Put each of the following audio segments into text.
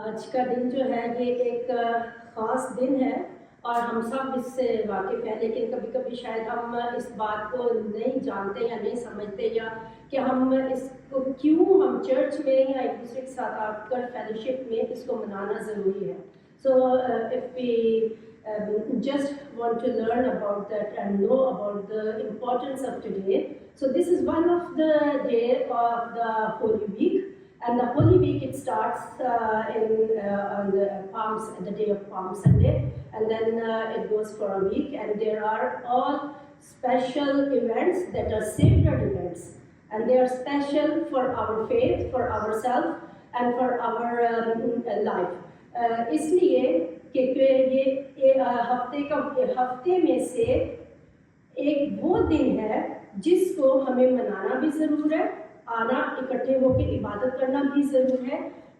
आज का दिन जो है ये एक ख़ास दिन है और हम सब इससे वाकिफ़ हैं, लेकिन कभी-कभी शायद हम इस बात को नहीं जानते या नहीं समझते या कि हम इसको क्यों हम चर्च में या एक दूसरे के साथ आकर फेलोशिप में इसको मनाना ज़रूरी है। So if we just want to learn about that and know about the importance of today. So this is one of the day of the Holy Week. And the Holy Week, it starts on the day of Palm Sunday, and then it goes for a week, and there are all special events that are sacred events, and they are special for our faith, for ourselves, and for our life. इसलिए कि ये हफ्ते में से एक वो दिन है जिसको हमें मनाना भी ज़रूर है, आना इकट्ठे होकर इबादत करना भी ज़रूर है,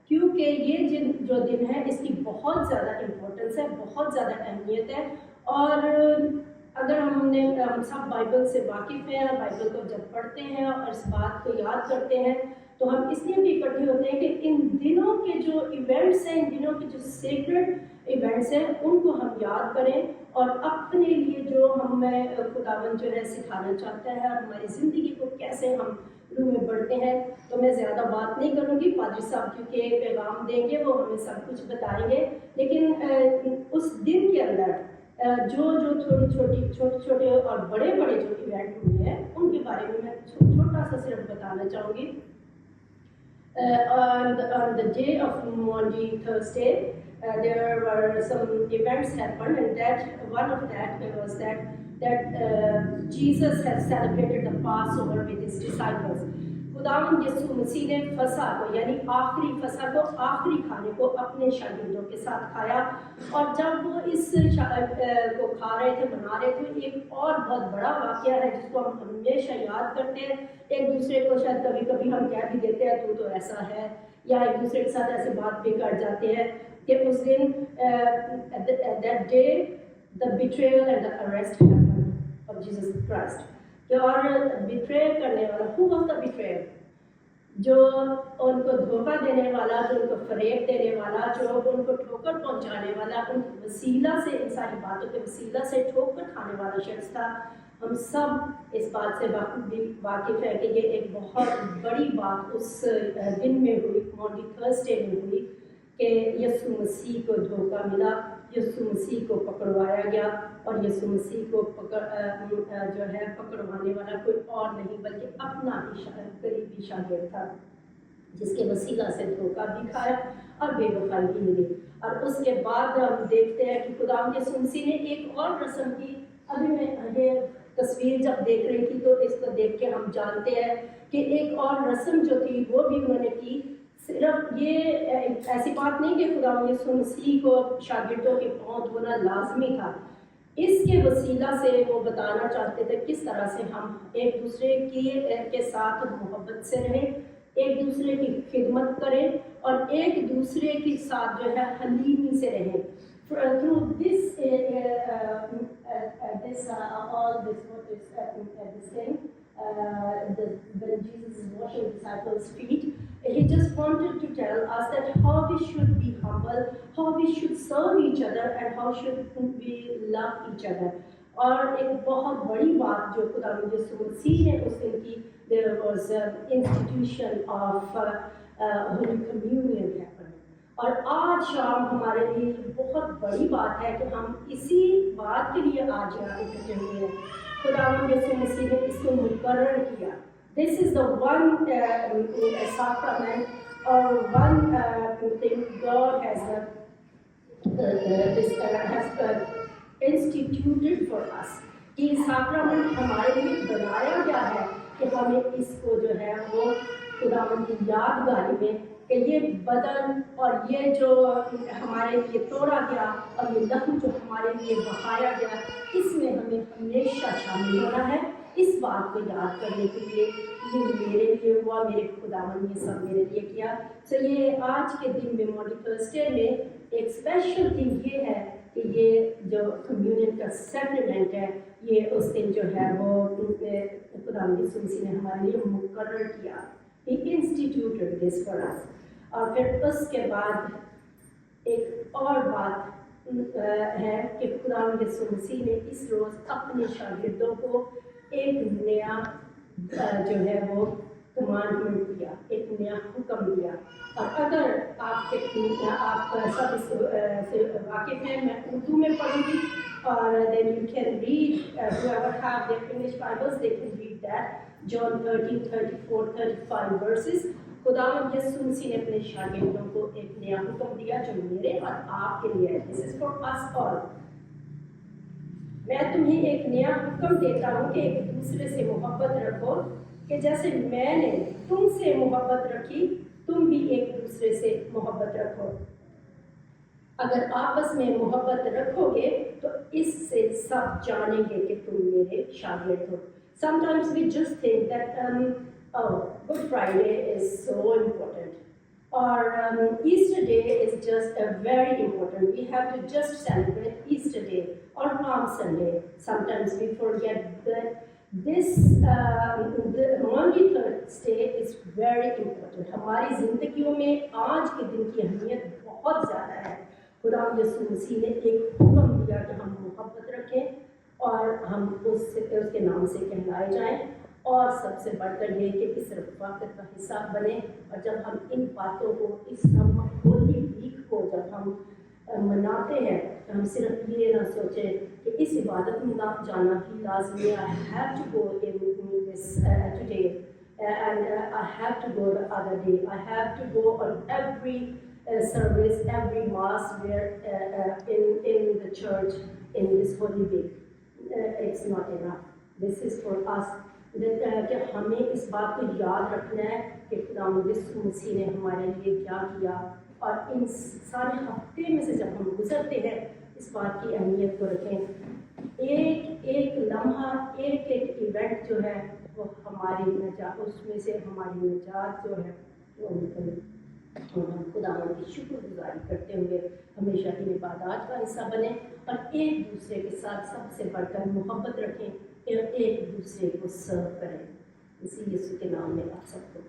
क्योंकि ये जो दिन है इसकी बहुत ज़्यादा इम्पोर्टेंस है, बहुत ज़्यादा अहमियत है। और अगर हम सब बाइबल से वाकिफ़ हैं और बाइबल को जब पढ़ते हैं और इस बात को याद करते हैं तो हम इसलिए भी इकट्ठे होते हैं कि इन दिनों के जो इवेंट्स हैं, इन दिनों के जो सेक्रेड इवेंट्स हैं, उनको हम याद करें और अपने लिए जो हमें खुदावन जो है सिखाना चाहता है और हमारी ज़िंदगी को कैसे हम रूह में बढ़ते हैं। तो मैं ज़्यादा बात नहीं करूँगी, पादरी साहब क्योंकि पैगाम देंगे, वो हमें सब कुछ बताएंगे। लेकिन उस दिन के अंदर जो छोटे और बड़े जो इवेंट हुए हैं उनके बारे में मैं छोटा सा सिर्फ बताना चाहूँगी। On the day of Maundy Thursday, there were some events happened, and that one of that was that Jesus had celebrated the Passover with his disciples. खुदावंद यीशु मसीह ने फसा को यानी आखिरी फसा को, आखिरी खाने को अपने शागिर्दों के साथ खाया। और जब वो इस को खा रहे थे, मना रहे थे, एक और बहुत बड़ा वाक़या है जिसको हम हमेशा याद करते हैं। एक दूसरे को शायद कभी कभी हम कह भी देते हैं तू तो ऐसा है, या एक दूसरे के साथ ऐसे बात भी कर जाते हैं कि उस दिन that day the betrayal and the arrest happened of Jesus Christ। और बिट्रे करने वाला, who was the betrayer? जो उनको धोखा देने वाला, जो उनको फरेब देने वाला, जो उनको ठोकर पहुंचाने वाला, उनके वसीला से, इन सारी बातों के वसीला से ठोकर खाने वाला शख्स था। हम सब इस बात से वाकिफ़ है कि ये एक बहुत बड़ी बात उस दिन में हुई, मॉन्डी थर्सडे में हुई, कि यीशु मसीह को धोखा मिला, यीशु मसीह को पकड़वाया गया। और यीशु मसीह को जो है पकड़वाने वाला कोई और नहीं बल्कि अपना ही करीबी शागिर्द था, जिसके वसीला से धोखा भी खाया और बेवफाई भी मिली। और उसके बाद हम देखते हैं कि खुदा यीशु मसीह ने एक और रस्म की। अभी मैं ये तस्वीर जब देख रही थी तो इसको देख के हम जानते हैं कि एक और रस्म जो थी वो भी उन्होंने की। सिर्फ ये ऐसी बात नहीं कि खुदा यीशु मसीह को शागिर्दों के पाँव धोना लाजमी था, इसके वसीला से वो बताना चाहते थे किस तरह से हम एक दूसरे के साथ मोहब्बत से रहें, एक दूसरे की खिदमत करें और एक दूसरे के साथ जो है हलीमी से रहें। Through this thing, when Jesus is washing the disciples' feet, he just wanted to tell us that how we should be humble, how we should serve each other, and how should we love each other. और एक बहुत बड़ी बात जो खुदा यीशु मसीह ने उस दिन की, there was institution of Holy Communion happened। और आज शाम हमारे लिए बहुत बड़ी बात है कि हम इसी बात के लिए आज यहाँ इकट्ठे हुए हैं। खुदा यीशु मसीह ने इसको मुकर्रर किया। This is the one sacrament or one thing God has instituted for us। ये sacrament हमारे लिए बनाया गया है कि हमें इसको जो है वो खुदावंद की यादगारी में कि ये बदन और ये जो हमारे लिए तोड़ा गया और ये लहू जो हमारे लिए बहाया गया, इसमें हमें हमेशा शामिल होना है। इस बात को याद करने के लिए ये मेरे लिए हुआ, मेरे खुदावन ने सब मेरे लिए किया। तो ये आज के दिन में मॉन्डी थर्सडे में एक स्पेशल थिंग ये है कि ये जो कम्युनियन का सेक्रेमेंट है, ये उस दिन जो है वो खुदावन यीशु मसीह ने हमारे लिए मुकर्रर किया। He instituted this for us। और फिर उसके बाद एक और बात है कि खुदा यीशु मसीह ने इस रोज़ अपने शागिर्दों को एक नया जो है वो कमांडमेंट दिया, एक नया हुक्म दिया। और अगर आप सब इससे वाकिफ़ हैं, मैं उर्दू में पढ़ूँगी और then you can read, whoever have their English Bibles, they can read that, John 13, 34, 35 verses। खुदावंद यीशु मसीह ने अपने शागिर्दों को एक नया हुक्म दिया जो मेरे और आपके लिए है। This is for us all। मैं तुम्हें एक नया हुक्म देता हूँ कि एक दूसरे से मोहब्बत रखो, कि जैसे मैंने तुमसे मोहब्बत रखी तुम भी एक दूसरे से मोहब्बत रखो। अगर आपस में मोहब्बत रखोगे तो इससे सब जानेंगे कि तुम मेरे शागिर्द हो। Sometimes we just think that oh, Good Friday is so important, or Easter Day is just very important. We have to just celebrate Easter Day or Palm Sunday. Sometimes we forget that this the Maundy Thursday is very important. हमारी जिंदगियों में आज के दिन की अहमियत बहुत ज़्यादा है। खुदा यीशु मसीह ने एक हुक्म दिया कि हम मोहब्बत रखें और हम उसके नाम से कहलाए जाएं, और सबसे बढ़कर ये कि इस रफ़ाक़त का हिस्सा बने। और जब हम इन बातों को, इस होली वीक को जब हम मनाते हैं तो हम सिर्फ ये ना सोचें कि इस इबादत में जाना भी लाज़मी है। I have to go in this today and I have to go the other day. I have to go on every service, every mass where in the church in this holy week. It's not enough. This is for us. कि हमें इस बात को याद रखना है कि खुदावंद यीशु मसीह ने हमारे लिए क्या किया, और इन सारे हफ्ते में से जब हम गुजरते हैं इस बात की अहमियत को रखें। एक एक लम्हा, एक एक इवेंट जो है वो हमारी नजात, उसमें से हमारी निजात जो है वो हम खुदावंद की शुक्रगुजारी करते हुए हमेशा इन इबादत का हिस्सा बने, और एक दूसरे के साथ सबसे बढ़कर मोहब्बत रखें, एक दूसरे को सर्व करें। इसी यीशु के नाम में आप सबको